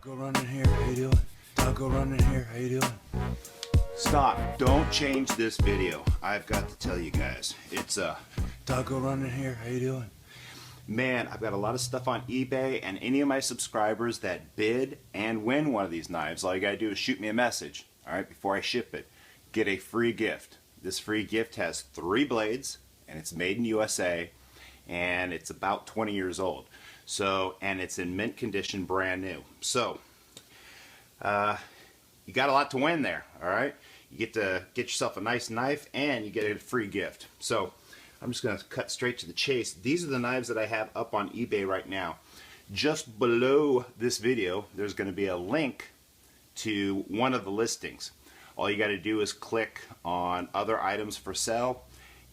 Taco running here, how you doing? Taco running here, how you doing? Stop. Don't change this video. I've got to tell you guys. It's Taco running here, how you doing? man, I've got a lot of stuff on eBay, and any of my subscribers that bid and win one of these knives, all you gotta do is shoot me a message, alright, before I ship it. Get a free gift. This free gift has 3 blades, and it's made in USA, and it's about 20 years old. So, and it's in mint condition, brand new. So, you got a lot to win there, alright? You get to get yourself a nice knife, and you get a free gift. So, I'm just going to cut straight to the chase. These are the knives that I have up on eBay right now. Just below this video, there's going to be a link to one of the listings. All you got to do is click on other items for sale,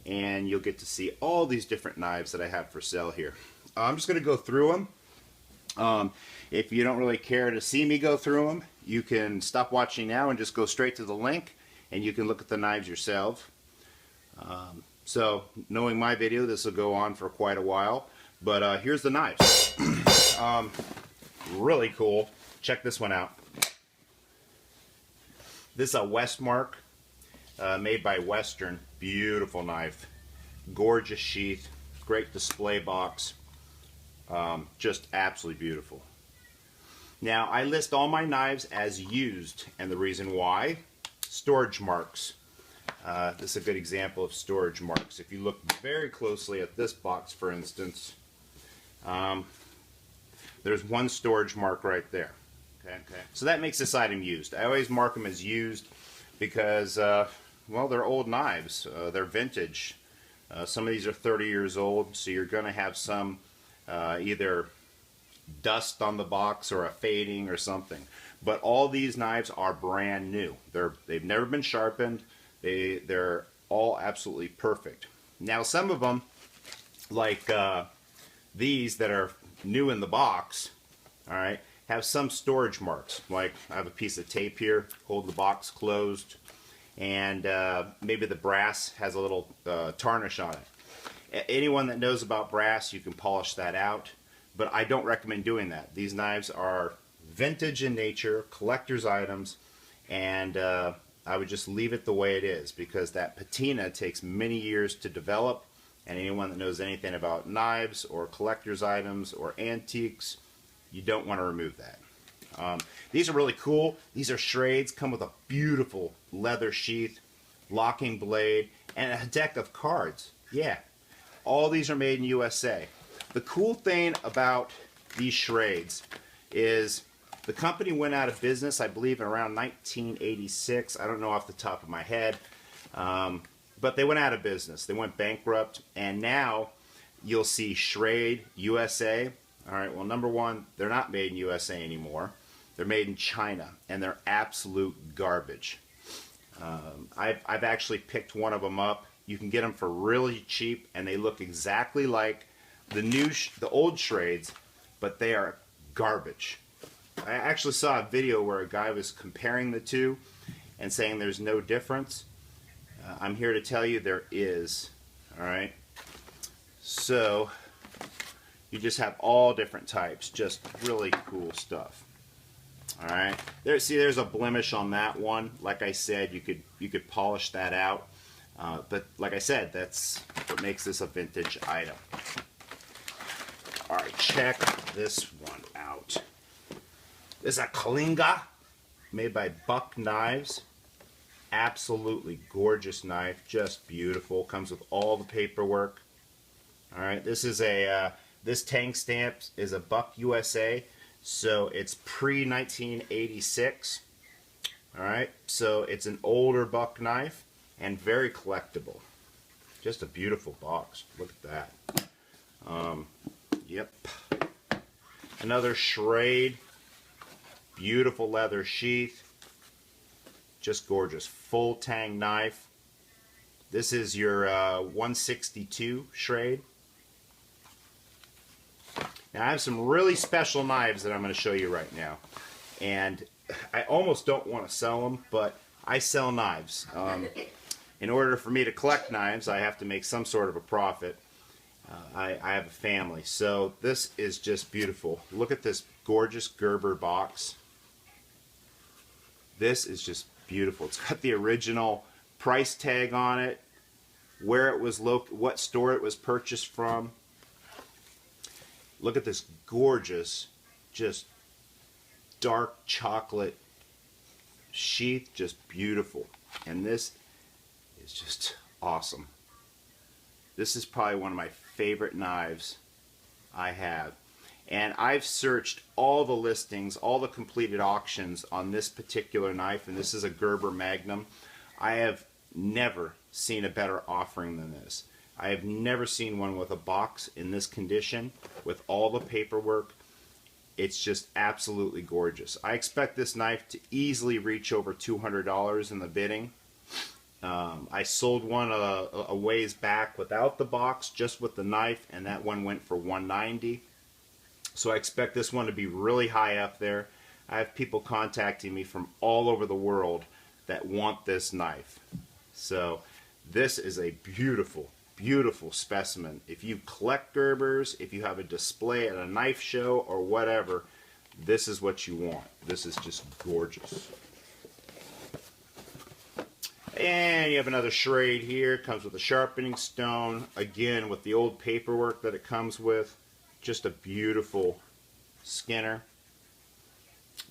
and you'll get to see all these different knives that I have for sale here. I'm just going to go through them. If you don't really care to see me go through them, you can stop watching now and just go straight to the link, and you can look at the knives yourself. So, knowing my video, this will go on for quite a while. But here's the knives. Really cool. Check this one out. This is a Westmark, made by Western. Beautiful knife. Gorgeous sheath. Great display box. Just absolutely beautiful. Now, I list all my knives as used, and the reason why, storage marks. This is a good example of storage marks. If you look very closely at this box, for instance, there's one storage mark right there. Okay. So that makes this item used. I always mark them as used because, well, they're old knives. They're vintage. Some of these are 30 years old, so you're going to have some either dust on the box or a fading or something. But all these knives are brand new. They've never been sharpened. They're all absolutely perfect. Now, some of them, like these that are new in the box, all right, have some storage marks. Like I have a piece of tape here, hold the box closed, and maybe the brass has a little tarnish on it. Anyone that knows about brass, you can polish that out, but I don't recommend doing that. These knives are vintage in nature, collector's items, and I would just leave it the way it is because that patina takes many years to develop, and anyone that knows anything about knives or collector's items or antiques, you don't want to remove that. These are really cool. These are Schrades, come with a beautiful leather sheath, locking blade, and a deck of cards. Yeah, all these are made in USA. The cool thing about these Schrades is the company went out of business, I believe, in around 1986. I don't know off the top of my head. But they went out of business. They went bankrupt. And now you'll see Schrade USA. All right, well, number one, they're not made in USA anymore. They're made in China. And they're absolute garbage. I've actually picked one of them up. You can get them for really cheap. And they look exactly like the old Schrades. But they are garbage. I actually saw a video where a guy was comparing the two and saying there's no difference. I'm here to tell you there is. Alright? So, you just have all different types. Just really cool stuff. Alright? There's a blemish on that one. Like I said, you could polish that out. But like I said, that's what makes this a vintage item. Alright, check this one out. This is a Kalinga, made by Buck Knives. Absolutely gorgeous knife, just beautiful. Comes with all the paperwork. All right, this is this tank stamp is a Buck USA, so it's pre-1986. All right, so it's an older Buck knife and very collectible. Just a beautiful box. Look at that. Yep. Another Schrade. Beautiful leather sheath. Just gorgeous. Full tang knife. This is your 162 Schrade. Now I have some really special knives that I'm going to show you right now. And I almost don't want to sell them, but I sell knives. In order for me to collect knives, I have to make some sort of a profit. I have a family. So this is just beautiful. Look at this gorgeous Gerber box. This is just beautiful. It's got the original price tag on it, where it was what store it was purchased from. Look at this gorgeous, just dark chocolate sheath, just beautiful. And this is just awesome. This is probably one of my favorite knives I have. And I've searched all the listings, all the completed auctions on this particular knife, and this is a Gerber Magnum. I have never seen a better offering than this. I have never seen one with a box in this condition, with all the paperwork. It's just absolutely gorgeous. I expect this knife to easily reach over $200 in the bidding. I sold one a ways back without the box, just with the knife, and that one went for $190. So I expect this one to be really high up there. I have people contacting me from all over the world that want this knife. So this is a beautiful, beautiful specimen. If you collect Gerbers, if you have a display at a knife show or whatever, this is what you want. This is just gorgeous. And you have another Schrade here. Comes with a sharpening stone. Again, with the old paperwork that it comes with. Just a beautiful Skinner.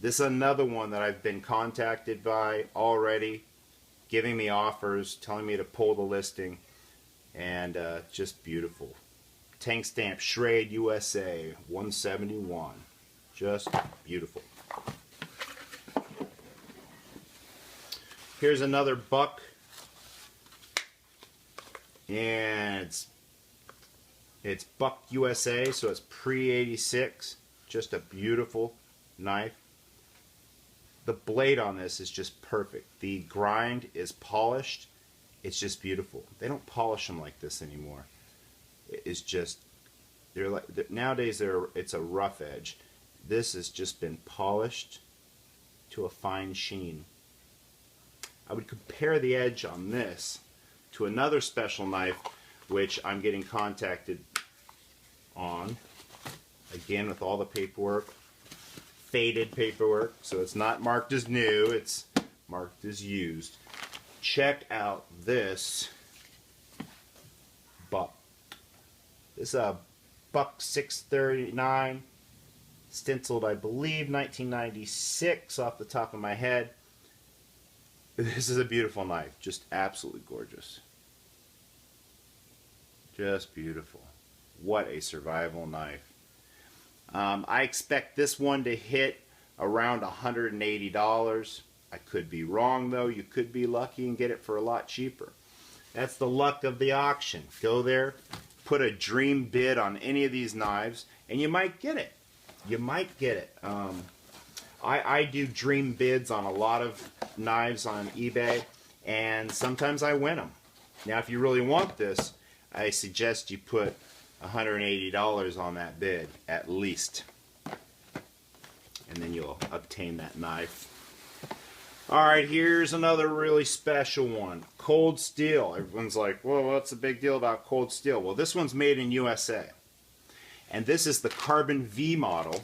This is another one that I've been contacted by already, giving me offers, telling me to pull the listing, and just beautiful. Tank stamp Schrade USA 171. Just beautiful. Here's another buck, and it's Buck USA, so it's pre-86. Just a beautiful knife. The blade on this is just perfect. The grind is polished. It's just beautiful. They don't polish them like this anymore. It's just, they're like, nowadays it's a rough edge. This has just been polished to a fine sheen. I would compare the edge on this to another special knife which I'm getting contacted on, again with all the paperwork, faded paperwork, so it's not marked as new, it's marked as used. Check out this buck. This is a Buck 639, stenciled I believe 1996 off the top of my head. This is a beautiful knife, just absolutely gorgeous. Just beautiful. What a survival knife. I expect this one to hit around $180. I could be wrong though. You could be lucky and get it for a lot cheaper. That's the luck of the auction. Go there, put a dream bid on any of these knives, and you might get it. You might get it. I do dream bids on a lot of knives on eBay, and sometimes I win them. Now, if you really want this, I suggest you put $180 on that bid, at least. And then you'll obtain that knife. Alright, here's another really special one. Cold steel. Everyone's like, well, what's the big deal about cold steel? Well, this one's made in USA. And this is the Carbon V model.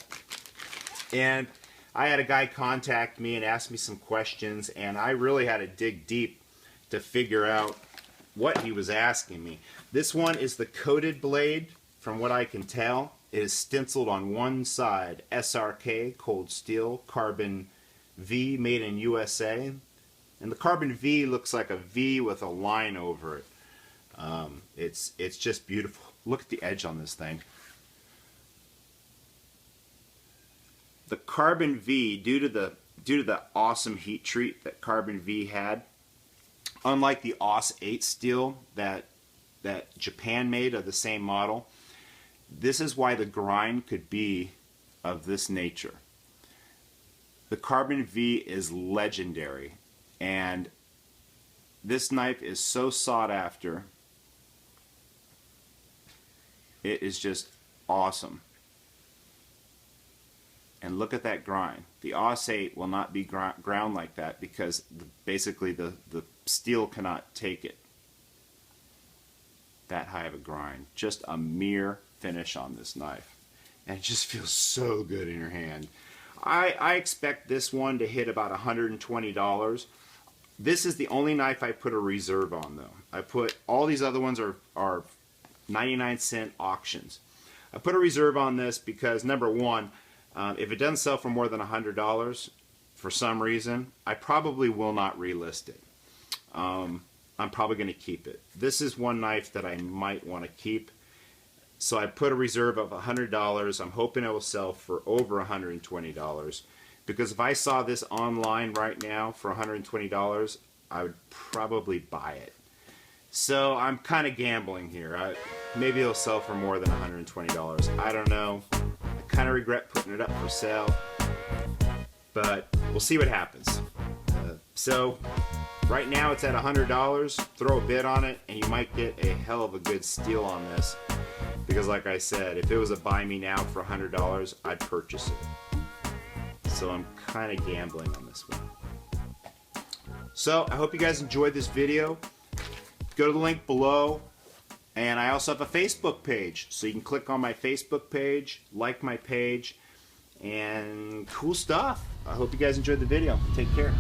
And I had a guy contact me and ask me some questions, and I really had to dig deep to figure out what he was asking me. This one is the coated blade, from what I can tell. It is stenciled on one side, SRK, cold steel, Carbon V, made in USA. And the Carbon V looks like a V with a line over it. It's just beautiful. Look at the edge on this thing. The Carbon V, due to the awesome heat treat that Carbon V had, unlike the AUS 8 steel that Japan made of the same model, this is why the grind could be of this nature. The Carbon V is legendary, and this knife is so sought after. It is just awesome. And look at that grind. The AUS 8 will not be ground like that because basically the steel cannot take it. That high of a grind. Just a mere finish on this knife. And it just feels so good in your hand. I expect this one to hit about $120. This is the only knife I put a reserve on, though. I put all these other ones are 99-cent auctions. I put a reserve on this because, number one, if it doesn't sell for more than $100 for some reason, I probably will not relist it. I'm probably going to keep it. This is one knife that I might want to keep. So I put a reserve of $100. I'm hoping it will sell for over $120. Because if I saw this online right now for $120, I would probably buy it. So I'm kind of gambling here. Maybe it'll sell for more than $120. I don't know. I kind of regret putting it up for sale. But we'll see what happens. So right now it's at $100. Throw a bid on it and you might get a hell of a good steal on this. Because like I said, if it was a buy me now for $100, I'd purchase it. So I'm kind of gambling on this one. So I hope you guys enjoyed this video. Go to the link below. And I also have a Facebook page. So you can click on my Facebook page, like my page, and cool stuff. I hope you guys enjoyed the video. Take care.